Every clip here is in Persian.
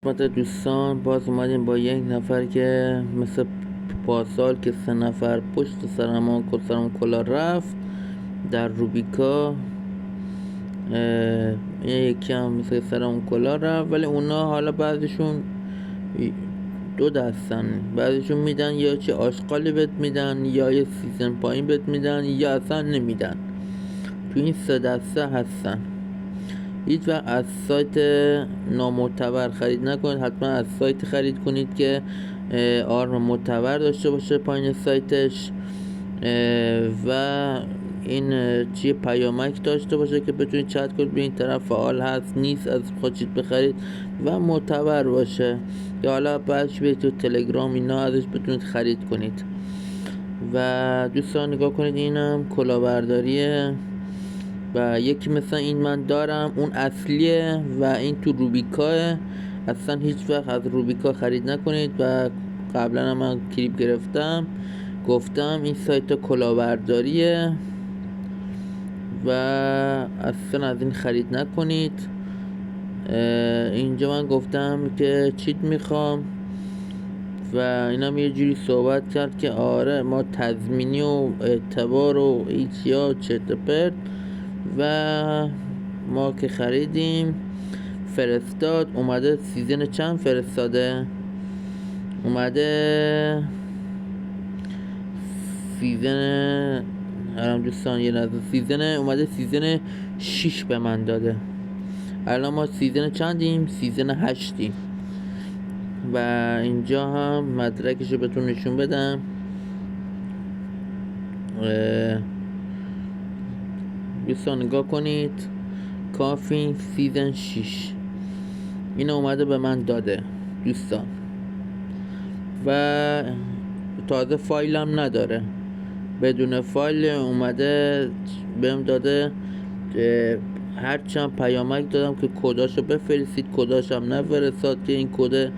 خدمت دوستان باز اومدیم با یک نفر که مثل پاسال که 3 نفر پشت سرمون کلا رفت در روبیکا. یکی هم مثل سرمون کلا رفت، ولی اونا حالا بعضیشون دو دستن، بعضیشون میدن یا چه آشغالی بهت میدن یا یه سیزن پایین بهت میدن یا اصلا نمیدن. تو این 3 دسته هستن. هیچ وقت از سایت نامعتبر خرید نکنید، حتما از سایت خرید کنید که آرم معتبر داشته باشه پایین سایتش و این چیه پیامک داشته باشه که بتونید چت کنید به این طرف فعال هست نیست از خودشید بخرید و معتبر باشه، یا حالا بعدش به تو تلگرام اینا ازش بتونید خرید کنید. و دوستان نگاه کنید، اینم کلاهبرداریه و یکی مثلا این من دارم، اون اصلیه و این تو روبیکاه. اصلا هیچ وقت از روبیکا خرید نکنید و قبلا هم من کلیپ گرفتم گفتم این سایت کلاهبرداریه و اصلا از این خرید نکنید. اینجا من گفتم که چیت میخوام و اینم یه جوری صحبت کرد که آره ما تضمینی و اعتبار و ایتیا چرت و پرت، و ما که خریدیم فرستاد. اومده سیزن چند فرستاده؟ اومده سیزن دوستان یه لحظه، اومده سیزن 6 به من داده. الان ما سیزن چندیم؟ سیزن 8یم. و اینجا هم مدرکشو بهتون نشون بدم. دوستان نگاه کنید، کافی سیزن 6 اینو اومده به من داده دوستان، و تازه فایلم نداره، بدون فایل اومده بهم داده. هرچند پیامک دادم که کداشو بفرستید، کداشم نفرستاد که این کد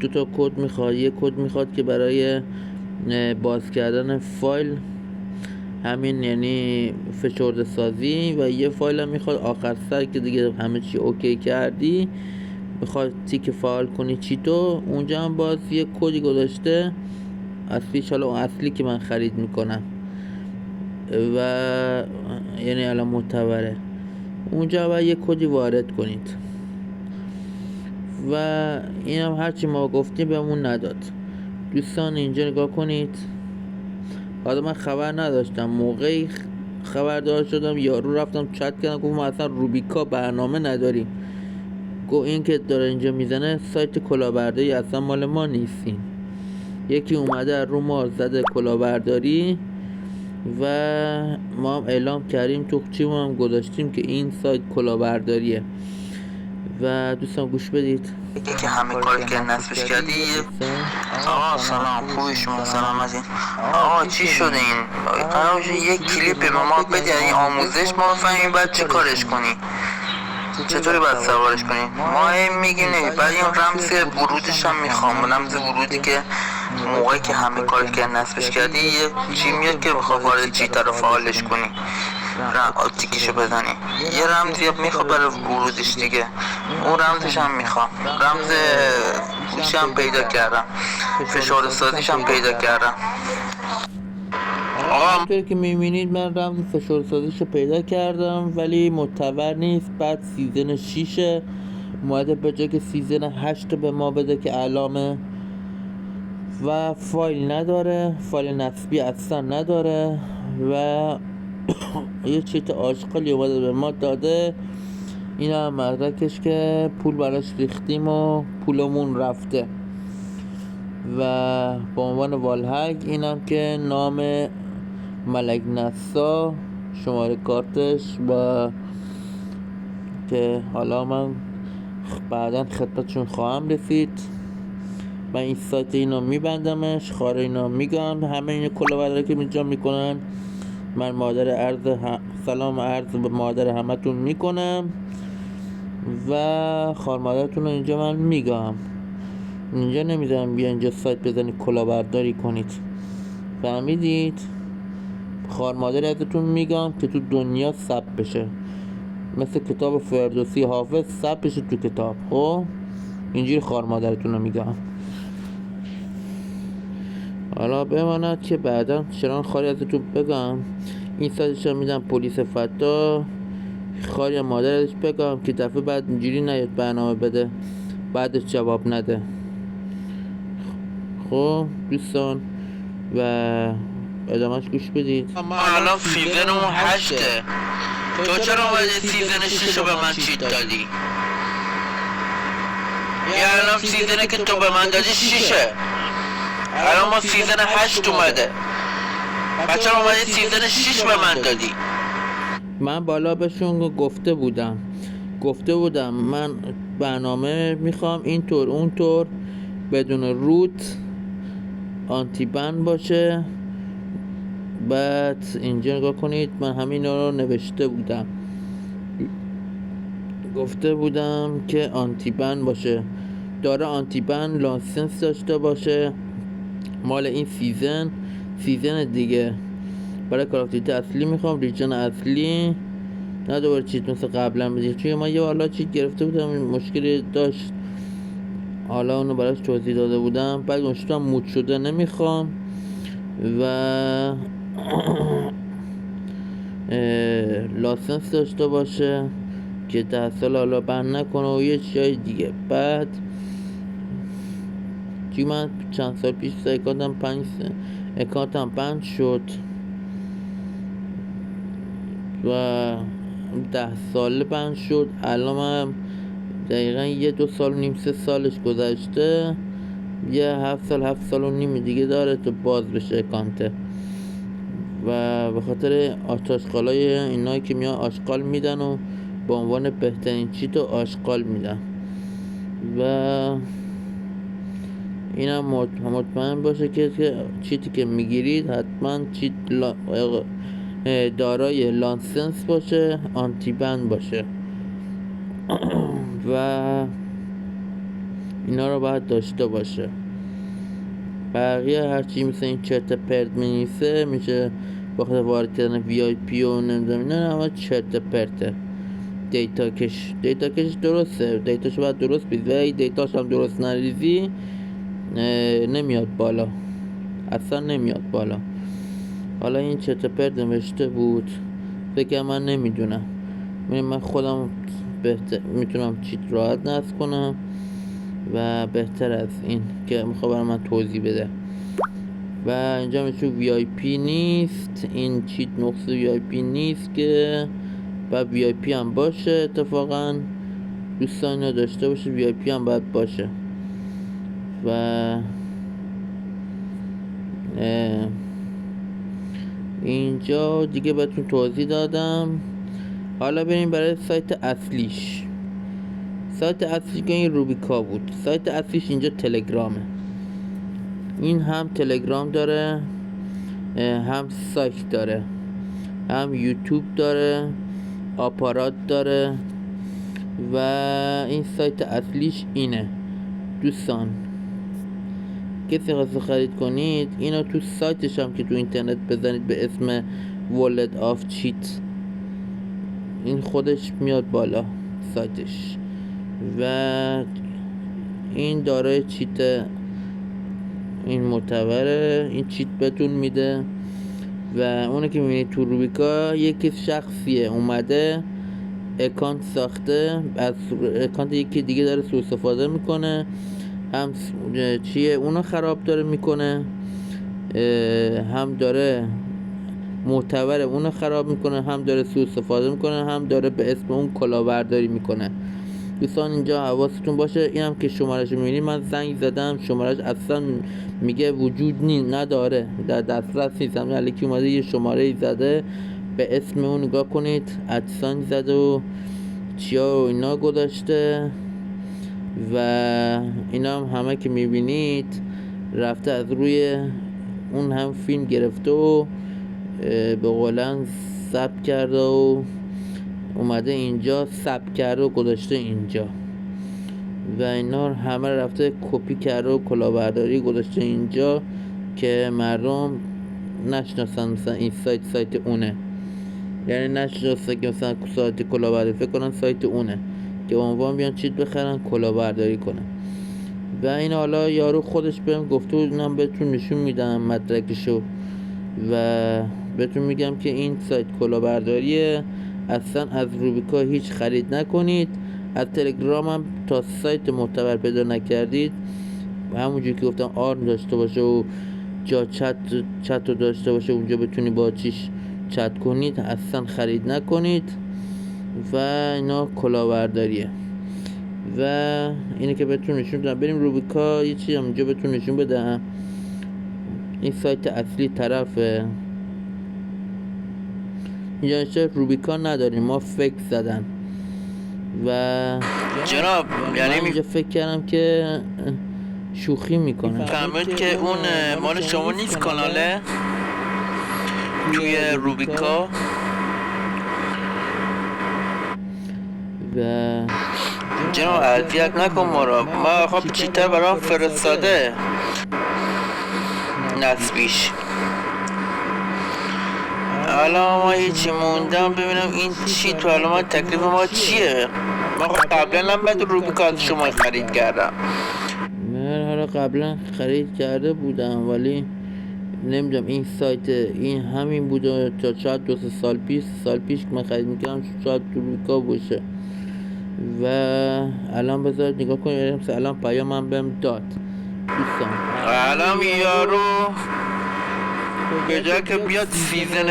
2 تا کد میخواد. یه کد میخواد که برای باز کردن فایل، همین یعنی فشرده سازی، و یه فایل هم میخواد آخر سر که دیگه همه چی اوکی کردی میخواد تیک فعال کنی چی تو. اونجا هم باز یه کدی گذاشته اصلیش، حالا اون اصلی که من خرید میکنم و یعنی الان معتبره، اونجا باید یه کدی وارد کنید و این هم هرچی ما گفتیم بهمون نداد. دوستان اینجا نگاه کنید، حالا من خبر نداشتم، موقعی خبردار شدم یارو رفتم چت کردم گفتم ما اصلا روبیکا برنامه نداریم. گو این که داره اینجا میزنه سایت کلاهبرداری اصلا مال ما نیستیم. یکی اومده رو ما زده کلاهبرداری و ما هم اعلام کردیم تو چیمون هم گذاشتیم که این سایت کلاهبرداریه. و دوستان گوش بدید. یکی که همه کاری که نصبش کردی. آقا سلام، خوبی شما؟ سلام از این. آقا چی شده این؟ قرار یک کلیپ به ما بدی، این آموزش ما بفهمیم بعد چی کارش کنی، چطوری باید سوارش کنی. ما میگیم نه، بعد این رمز ورودش هم میخوام، رمز ورودی که موقعی که همه کاری که نصبش کردی یه چی میاد که بخواه وارد چیتا رو فعالش کنی، تیکشو بزنی، یه رمزی میخواد برای ورودش دیگه، اون رمزش هم میخوام. رمز گوش هم پیدا کردم، فشار سازیش هم پیدا کردم. همونطور که میبینید من رمز فشار سازیشو پیدا کردم ولی معتبر نیست. بعد سیزن 6 اومده به جای که سیزن 8 به ما بده که علامه، و فایل نداره، فایل نصبی اصلا نداره و یه چیت آشغالی اومده به ما داده. این هم مدرکش که پول براش ریختیم و پولمون رفته، و با عنوان والهک اینم که نام ملک نسا، شماره کارتش، و که حالا من بعدا خدمتشون خواهم رسید. من این سایت اینو میبندمش، خاره اینو میگم، همه این کلاهبرداری که اینجا میکنن من سلام عرض به مادر همتون میکنم و خواهر مادرتون رو اینجا من میگم. اینجا نمیذارم بیا اینجا سایت بزنید کلاهبرداری کنید، فهمیدید؟ خواهر مادر ازتون میگم که تو دنیا ثبت بشه، مثل کتاب فردوسی حافظ ثبت بشه تو کتاب. خب اینجوری خار مادرتون رو میگم. حالا بماند که بعدا چرا خاری ازتون بگم، این سایتش رو میدم پلیس فتا، خاری مادرش بگم که دفعه بعد اینجوری نیاد برنامه بده بعدش جواب نده. خب دوستان و ادامهش گوش بدید. ما الان سیزنمون 8. تو چرا اومدی سیزن 6 رو به من چیت دادی؟ یه الان سیزنه که تو به من دادی 6. الان ما سیزن 8 اومده. بچه رو اومدی سیزن 6 به من دادی. من بالا بهشون گفته بودم من برنامه میخوام اینطور اونطور بدون روت آنتی بند باشه. بعد اینجا نگاه کنید، من همین رو نوشته بودم، گفته بودم که آنتی بند باشه، داره آنتی بند لایسنس داشته باشه، مال این سیزن دیگه. برای کاراکتریتی اصلی میخوام ریجن اصلی، نه دوباره چیت مثل قبلا بدید، چون من یه حالا چیت گرفته بودم مشکلی داشت، حالا اونو براش توضیح داده بودم. بعد اونشتم مود شده نمیخوام و لایسنس داشته باشه که 10 سال حالا بند نکنه و یه چیزای دیگه. بعد چی من چند سال پیش اکانتم بند شد و 10 ساله بند شد. الان من دقیقا 1-2 سال و نیم 3 سالش گذشته، یه 7 سال و نیم دیگه داره تو باز بشه اکانته و به خاطر آشغالای اینایی که میان آشغال میدن و به عنوان بهترین چیت رو آشغال میدن و اینم مطمئن باشه که چیتی که میگیرید حتما چیت دارای لایسنس باشه، آنتی بند باشه و اینا رو باید داشته باشه. بقیه هرچی مثل این چرت پرت مینیسه میشه بخاطر وارد کردن VIP و نمیدونم نه اما چرت پرته. دیتا کش درسته، دیتاشو باید درست بیزی، دیتاش هم درست نریزی نمیاد بالا، اصلا نمیاد بالا. حالا این چرت پرت نوشته بود، فکر من نمیدونم، من خودم میتونم چیت راحت نصب کنم و بهتر از این که میخواد برای من توضیح بده. و اینجا میشه VIP نیست، این چیت نقطه VIP نیست که و VIP هم باشه. اتفاقا دوستان رو داشته باشه، VIP هم باید باشه و اینجا دیگه بهتون توضیح دادم. حالا بریم برای سایت اصلیش. سایت اصلیش که این روبیکا بود، سایت اصلیش اینجا تلگرامه. این هم تلگرام داره، هم سایت داره، هم یوتیوب داره، آپارات داره و این سایت اصلیش اینه. دوستان کسی خواست خرید کنید اینو تو سایتش هم که تو اینترنت بزنید به اسم Wallet of Cheat، این خودش میاد بالا سایتش و این دارای چیت این معتبره، این چیت بهتون میده و اونه که میبینید تو روبیکا یکی شخصیه اومده اکانت ساخته، از اکانت یکی دیگه داره سوء استفاده میکنه، هم چیه اونو خراب داره میکنه، هم داره معتبر اونو خراب میکنه، هم داره سوء استفاده میکنه، هم داره به اسم اون کلاهبرداری میکنه. دوستان اینجا حواستون باشه. اینم که شمارهش میبینید من زنگ زدم، شمارهش اصلا میگه وجود نداره، در دسترس نیست، همین الکی اومده یه شماره زده به اسم اون، نگاه کنید ادسان زده و چیا و اینا گذاشته و اینا هم همه که میبینید رفته از روی اون هم فیلم گرفته و به قولن ثبت کرده و اومده اینجا ثبت کرده و گذاشته اینجا و اینا همه رفته کپی کرده و کلاهبرداری گذاشته اینجا که مردم نشناسن مثلا این سایت اونه، یعنی نشناسن که مثلا سایت کلاهبرداری، فکر کنن سایت اونه که عنوان بیان چیت بخرن کلاهبرداری کنن. و این حالا یارو خودش بهم گفته بود، اینم بهتون نشون میدم مدرکشو و بهتون میگم که این سایت کلاهبرداریه. اصلا از روبیکا هیچ خرید نکنید. از تلگرام هم تا سایت معتبر پیدا نکردید، همونجوری که گفتم آرم داشته باشه و جا چت رو داشته باشه، اونجا بتونی با چیش چت کنید، اصلا خرید نکنید. و اینا کلاهبرداریه و اینه که بهتون نشون دادم. بریم روبیکا یه چیزی هم اینجا بهتون نشون بدم. این سایت اصلی طرفه، اینجا نشه روبیکا نداریم، ما فکر زدن و جناب من یعنی اینجا فکر کردم که شوخی میکنه. فهمید که اون مال شما نیست کاناله توی روبیکا. و جناب اذیت نکن ما را، ما خب چیتر برام فرستاده نصبیش. الان ما هیچی موندم ببینم این چی تو علامت تکلیف ما چیه. ما خب قبلا هم بعد روبیکا از شما خرید کردم. من حالا قبلا خرید کرده بودم ولی نمیدونم این سایت این همین بوده تا شاید 2 سال پیش که من خرید میکردم شاید روبیکا باشه. و الان بذارید نگاه کنید، الان پیامم بهم داد دوستان. الان یارو به جای که بیاد سیزن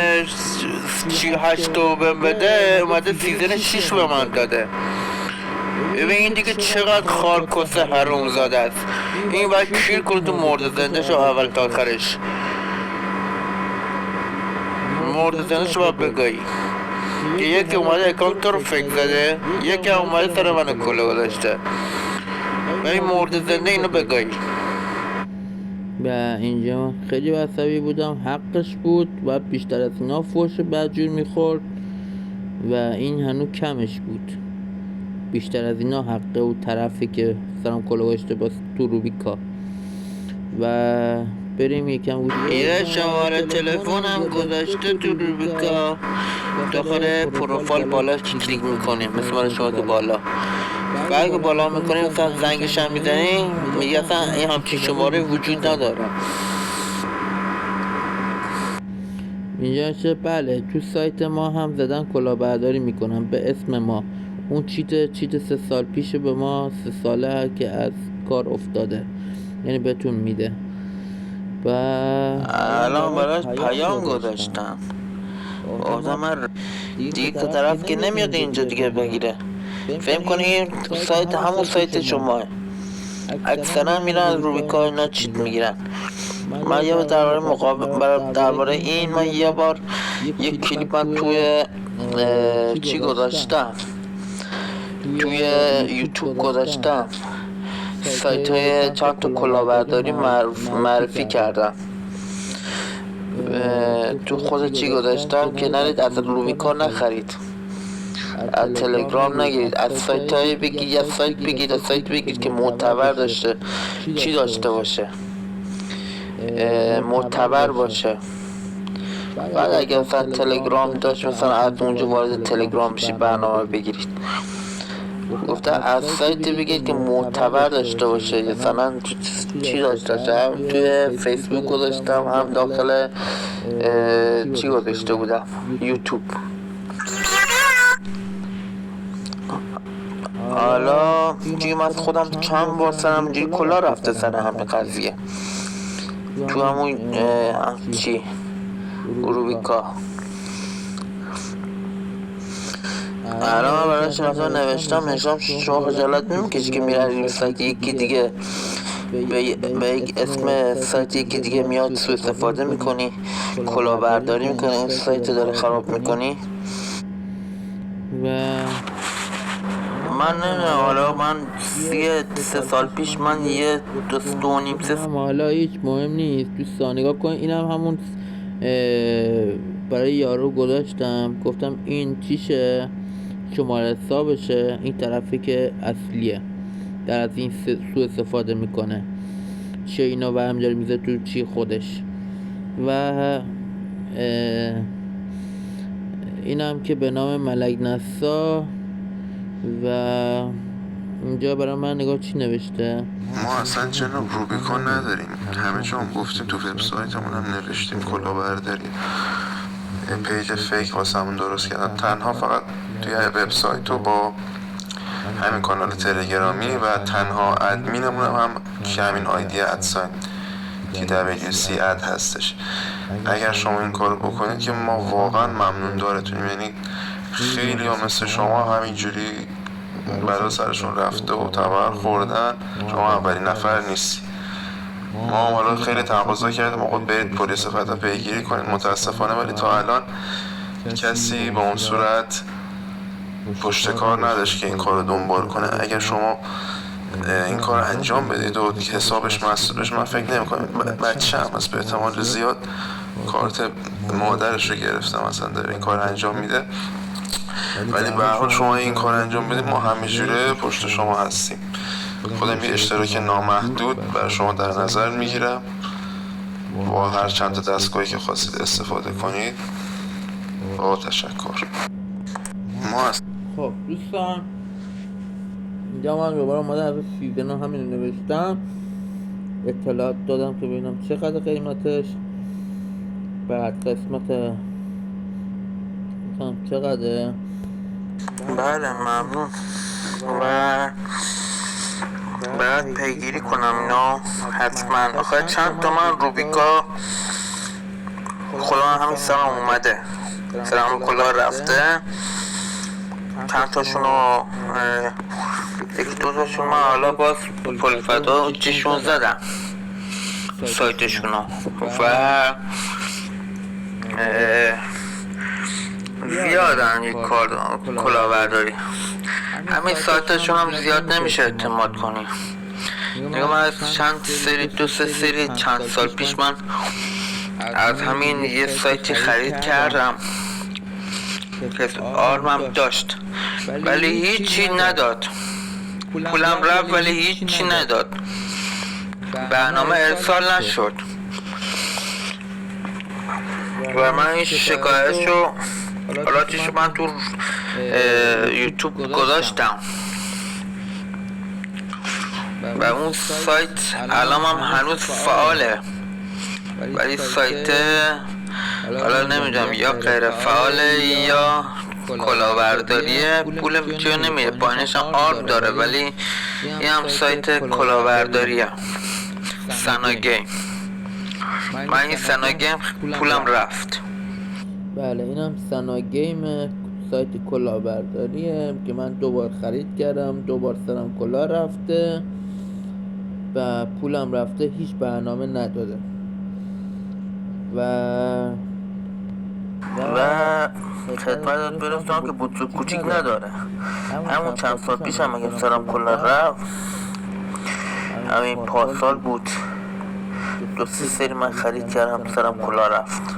8 رو بهم بده اومده سیزن 6 به من داده. ببین این دیگه چقدر خارکسه حرومزاده است. این باید کیر کنه تو مرد زنده شو اول تا آخرش. مرد زنده شو باید بگایی که یکی اومده اکانت تو رو فکر زده، یکی اومده سر منو کلا گذاشته. این مرد زنده اینو بگایی. و اینجا خیلی عصبی بودم، حقش بود و بیشتر از اینا فوش بدجور میخورد و این هنو کمش بود. بیشتر از اینا حقه و طرفی که سرم کلا گذاشته با تو روبیکا. و بریم یکم یه شماره تلفنم گذاشته تو روبیکا، داخل پروفایل بالا کلیک میکنیم مثل مال شما تو بالا. بعد که بالا میکنیم مثلا زنگش هم میزنیم میگه اصلا این همچین شماره وجود نداره. اینجا چه بله تو سایت ما هم زدن کلاهبرداری میکنن به اسم ما. اون چیت 3 سال پیش به ما 3 ساله که از کار افتاده، یعنی بهتون میده. و الان براش پیام گذاشتم گفتم من دیگه تا طرف که نمیاد اینجا دیگه بگیره، فهم کنی تو سایت همون سایت شما اکثرا میرن از روبیکا اینا چیت میگیرن. من یه درباره این من یه بار یک کلیپ من توی چی گذاشتم توی یوتیوب گذاشتم، سایت های چند تا کلاهبرداری معرفی کردم. تو خود چی گذاشتم که نرید از روبیکا نخرید، از تلگرام نگیرید، از سایت های بگید، از سایت بگید، از سایت بگید که معتبر داشته چی داشته باشه، معتبر باشه. بعد اگر مثلا تلگرام داشت مثلا از اونجا وارد تلگرام بشید برنامه بگیرید. گفته از سایت بگید که معتبر داشته باشه، مثلا چی داشته باشه. هم توی فیسبوک گذاشتم هم داخل چی گذاشته بودم یوتیوب. حالا چی من خودم چند بار سرم اینجوری کلا رفته سر همه قضیه تو همون چی روبیکا. الان براش مثلا نوشتم شما خجالت نمیکشی که میرن این سایت یکی دیگه به یک اسم سایت یکی دیگه میاد سوء استفاده میکنی، کلاهبرداری میکنی، این سایت داره خراب میکنی. و من نمیدونم، حالا من 3 سال پیش من یه 2.5 حالا هیچ مهم نیست دوستان. نگاه کن اینم همون برای یارو گذاشتم، گفتم این چیشه شماره حسابشه، این طرفی که اصلیه در از این سوء استفاده میکنه، چه اینا برمی‌داره میزه تو چی خودش. و اینم که به نام ملک نسا و اینجا برای من نگاه چی نوشته. ما اصلا جناب روبیکون نداریم، همه جا هم گفتیم، تو وبسایتمون هم نوشتیم کلاهبرداری پیج فیک واسه همون درست کردم. تنها فقط توی وبسایت و با همین کانال تلگرامی و تنها ادمینمون هم که همین آیدی ادساین TWC اد هستش. اگر شما این کارو بکنید که ما واقعا ممنون دارتونیم. یعنی خیلی ها مثل شما همینجوری برای سرشون رفته و تبر خوردن، شما اولین نفر نیستی. ما حالا خیلی تقاضا کردیم آقا برید پلیس فتا پیگیری کنید، متاسفانه ولی تا الان کسی به اون صورت پشت کار نداشت که این کار رو دنبال کنه. اگر شما این کار انجام بدید و حسابش مسئولش، من فکر نمی کنم، بچه هم از به احتمال زیاد کارت مادرش رو گرفتم مثلا داره این کار انجام میده، ولی به هر حال شما این کار انجام بدید ما همیشه پشت شما هستیم. خودم یه اشتراک نامحدود برای شما در نظر میگیرم با هر چند تا دستگاهی که خواستید استفاده کنید. با تشکر. ما خب دوستان، اینجا من دوباره اومده از سیزن همین نوشتم، اطلاعات دادم که ببینم چقدر قیمتش، بعد قسمت چقدره. بله ممنون. و باید پیگیری کنم اینا حتما. آخه چند تا من روبیکا کلاه همین سرم اومده، سرم کلاه رفته، چند تاشونو یکی دو تاشون من حالا باز پلیفتا چشون زدم سایتشونو و زیادن یک کار کلاهبرداری. همین سایتشون هم زیاد نمیشه اعتماد کنی. نگاه من از چند سری دو سه سری چند سال پیش من از همین یه سایتی خرید کردم که آرمم داشت ولی هیچی نداد، پولم رفت ولی هیچی نداد، برنامه ارسال نشد و من این شکایتشو حالا چیشو من تو یوتیوب گذاشتم و اون سایت الان هم هنوز فعاله، ولی سایت حالا نمیدونم یا غیر فعاله یا کلاهبرداریه، پول ویدیو نمیره، پایینش هم آرم داره ولی این هم سایت کلاهبرداریه. سنا گیم، من این سنا گیم پولم رفت. بله اینم سنا گیم، سایت کلاهبرداریه که من 2 بار خرید کردم، 2 بار سرم کلاه رفته و پولم رفته، هیچ برنامه نداده و خدمتت برسونم که بوتسوب کوچیک نداره. همون چند سال پیش هم اگه سرم کلاه رفت، همین پارسال بود، 2-3 سری من خرید کردم سرم کلاه رفت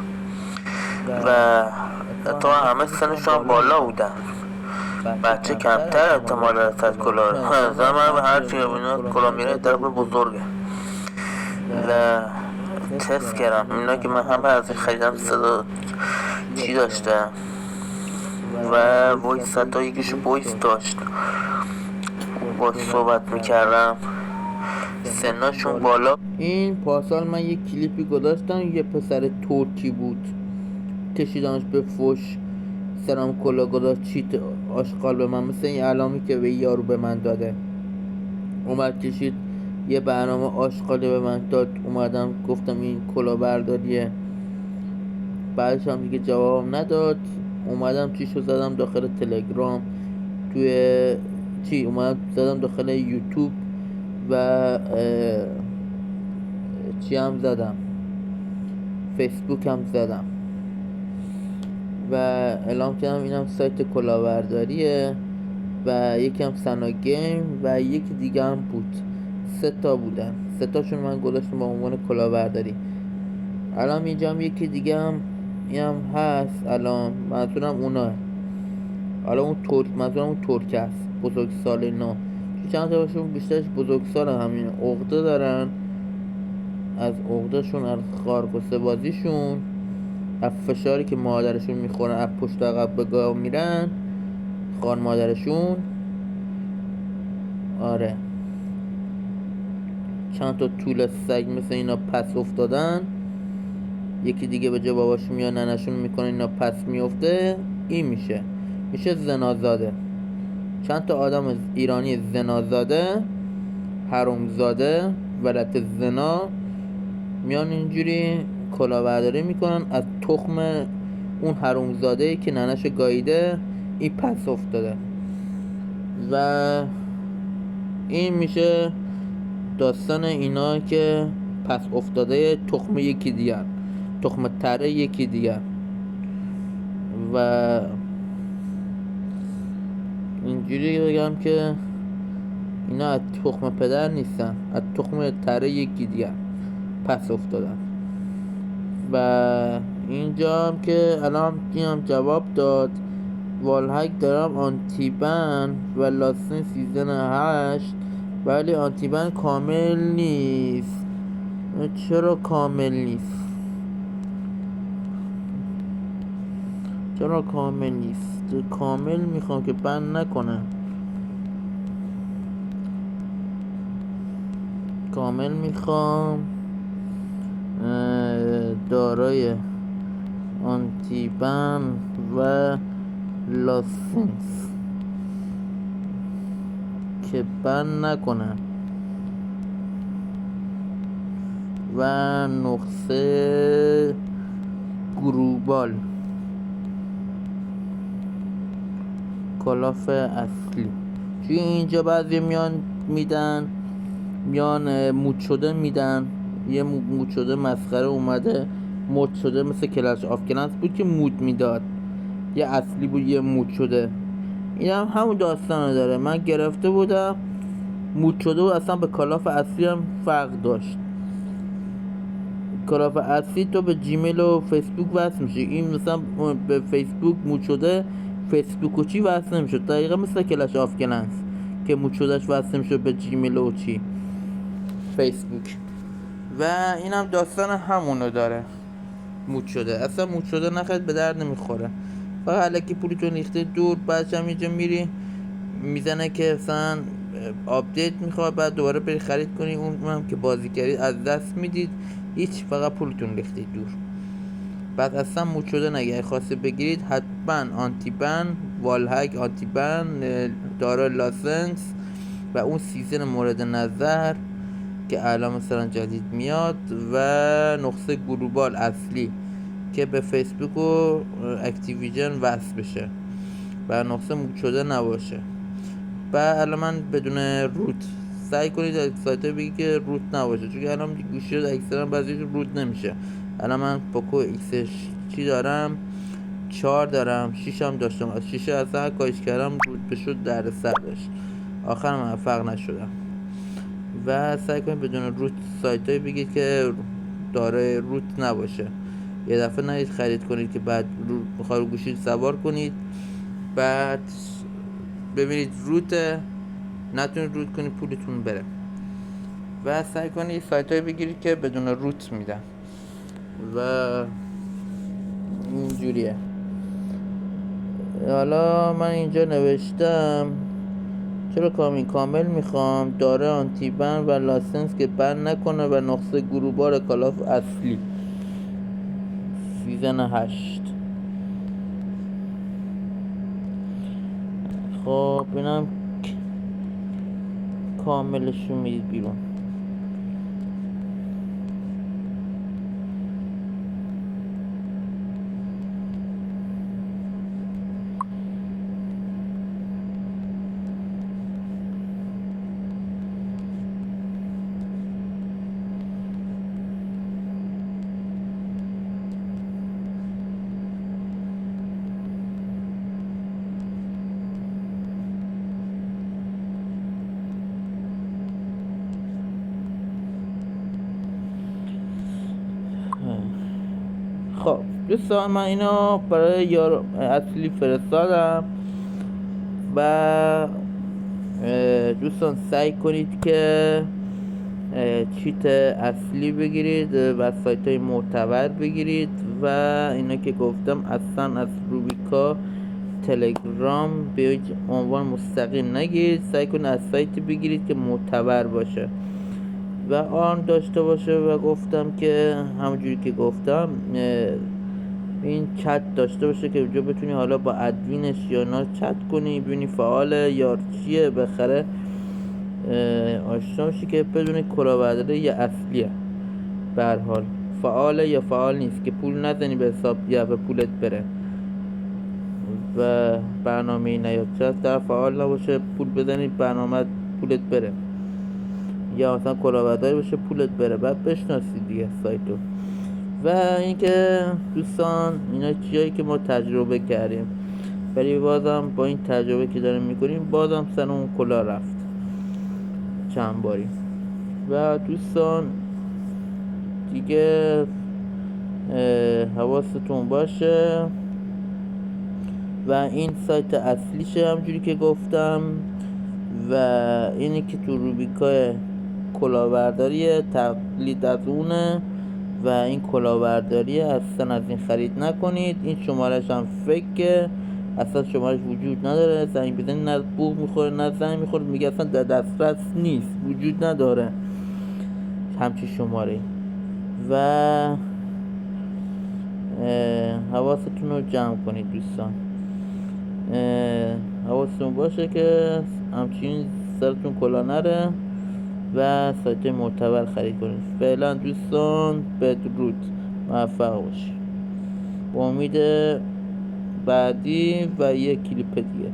و تا همه سنشون هم بالا بودن، بچه کمتر احتمال داره از کلاه زن من به هر چی ببینه کلاه میره طرف بزرگه و تست کردم اینا که من همه از خریدم صدا چی داشته و وایس حتی یکیشو وایس داشت، باید صحبت میکردم، سناشون بالا. این پارسال من یک کلیپی گذاشتم، یه پسر ترکی بود کشیدانش به فوش، سرم کلاه گذاشت، چیت آشغال به من، مثل این اعلامی که به یارو به من داده، اومد کشید یه برنامه آشغالی به من داد، اومدم گفتم این کلاهبرداریه، بعدش هم دیگه جوابم نداد، اومدم چیشو زدم داخل تلگرام، توی چی اومدم زدم داخل یوتیوب و چی هم زدم، فیسبوک هم زدم و اعلام کردم اینم سایت کلاهبرداریه و یکم سنا گیم و یکی دیگه هم بود، 3 تا بودن، 3 تاشون من گذاشتم با عنوان کلاهبرداری. الان اینجا هم یکی دیگه هم اینم هست، الان منظورم اونه، حالا اون ترک، منظورم اون ترک است، بزرگسال نو، چند تا باشون بیشترش بزرگسال همین عقده دارن، از عقدهشون، از خارکسته بازیشون، از فشاری که مادرشون میخورن، از پشت عقب به گاه میرن خان مادرشون، آره چند تا طول سگ مثل اینا پس افتادن، یکی دیگه به جای باباشون میاد ننشون میکنه اینا پس میفته، این میشه زنازاده. چند تا آدم ایرانی زنازاده، حرومزاده، ولت زنا میان اینجوری کلاهبرداری میکنن از تخم اون حرومزاده که ننش گاییده این پس افتاده و این میشه داستان اینا که پس افتاده تخم یکی دیگر، تخم تره یکی دیگر. و اینجوری بگم که اینا از تخم پدر نیستن، از تخم تره یکی دیگر پس افتادن. و اینجا هم که الان اینم جواب داد، والهک دارم آنتیبن و لاسن سیزن 8، ولی آنتیبن کامل نیست. چرا کامل نیست؟ چرا کامل نیست؟ کامل میخوام که بند نکنه. کامل میخوام دارای آنتیبن و لاسنس که بند نکنه و نقطه گروبال کلاف اصلی. چون اینجا بعضی میان مود شده میدن، یه مود شده مسخره اومده مود شده مثل کلش آف کلنس بود که مود میداد، یه اصلی بود یه مود شده. این هم همون داستانو داره. من گرفته بودم مود شده و اصلا به کلاف اصلی هم فرق داشت. کلاف اصلی تو به جیمیل و فیسبوک وصل میشه، این مثلا به فیسبوک مود شده فیسبوک و چی وصل نمیشه، دقیقا مثل کلش آف کلنس که مود شدهش وصل میشه به جیمیل و چی فیسبوک. و اینم داستان همونو داره، مود شده اصلا مود شده نخواهد به درد نمیخوره، فقط الکی پولتون ریخته دور، بعدش هم اینجا میری میزنه که مثلا آپدیت میخواد، بعد دوباره بری خرید کنی، اون هم که بازی کردید از دست میدید، هیچ فقط پولتون ریخته دور. بعد اصلا مود شده نگه خواسته بگیرید حتما آنتیبن، والهک آنتیبن، دارای لاسنس و اون سیزن مورد نظر که الان مثلا جدید میاد و نقطه گلوبال اصلی که به فیسبوک و اکتیویژن وصل بشه و نقطه مود شده نباشه. و الان من بدون روت سعی کنید از سایت ها بگید که روت نباشه، چون الان گوشی اکثرا بعضیش روت نمیشه. الان من پوکو ایکس چی دارم 4 دارم، 6 هم داشتم، از 6 اصلا هر کاریش کردم روت بشد در سر داشت، آخر موفق نشدم. و سعی کنید بدون روت سایت های بگید که داره روت نباشه، یه دفعه نرید خرید کنید که بعد بخواه رو گوشی سوار کنید بعد ببینید روت نتونید روت کنید پولتون بره. و سعی کنید سایت های بگیرید که بدون روت میدن و اینجوریه. حالا من اینجا نوشتم چرا کامل میخوام داره آنتیبن و لاسنس که بند نکنه و نقطه گروبار کلاف اصلی سیزن 8. خب اینم کاملشو میدید بیرون. خب دوستان من اینو برای یار اصلی فرستادم و دوستان سعی کنید که چیت اصلی بگیرید و سایت های معتبر بگیرید و اینا که گفتم اصلا از روبیکا تلگرام به یک عنوان مستقیم نگیرید، سعی کنید از سایتی بگیرید که معتبر باشه و آن داشته باشه. و گفتم که همونجوری که گفتم این چت داشته باشه که اونجا بتونی حالا با ادمینش یا اینا چت کنی، ببینی فعاله یا چیه، بخره آشنا باشی که بدون کلاهبرداری یا اصلیه، به هر حال فعاله یا فعال نیست، که پول نزنی به حساب یا به پولت بره و برنامه نیاد. شاید طرف فعال نباشه پول بزنی برنامه پولت بره، یا مثلا کلاهبرداری باشه پولت بره، بعد بشناسی دیگه سایتو. و اینکه دوستان اینا چیزایی که ما تجربه کردیم، ولی بازم با این تجربه که داریم میکنیم بازم سر اون کلاه رفت چند باری. و دوستان دیگه حواستون باشه و این سایت اصلیشه همجوری که گفتم، و اینی که تو روبیکای کلاهبرداری تقلید از اونه و این کلاهبرداری اصلا از این خرید نکنید. این شمارش هم فکه، اصلا شمارش وجود نداره، زنگ بزنید نه بوق میخوره نه زنگ میخوره، میگه اصلا در دسترس نیست، وجود نداره همچین شماره. و حواستون رو جمع کنید دوستان، حواستون باشه که همچین سرتون کلا نره و سایت معتبر خرید کنید. فعلا دوستان بدرود، موفق باشید، با امید بعدی و یک کلیپ دیگه.